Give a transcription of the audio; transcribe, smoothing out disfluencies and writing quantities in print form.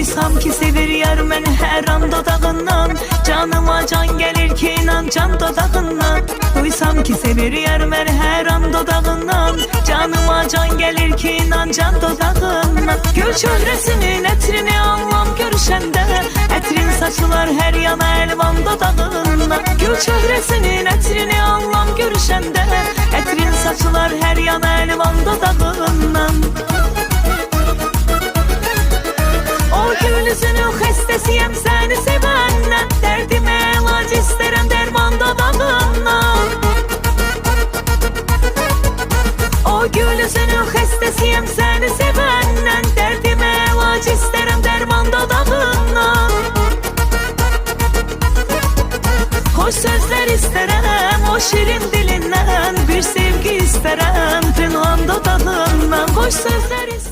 Duysam ki sevir yar məni hər an dodağından, canıma can gəlir ki inan can dodağından. Duysam ki sevir yar məni hər an dodağından, canıma can gəlir ki inan can dodağından. Gül çöhrəsinin ətrini anlam görüşəndə, ətrin saçılar hər yana əlvan dodağından. Gül çöhrəsinin ətrini anlam görüşəndə, ətrin saçılar hər yana əlvan dodağından. O gül üzünün xəstəsiyəm səni sevəndən, dərdimə əlac istərəm dərman dodağından. O gül üzünün xəstəsiyəm səni sevəndən, dərdimə əlac istərəm dərman dodağından. Xoş sözlər istərəm o şirin dilindən, bir sevgi istərəm pınhan dodağından. Xoş sözlər istərəm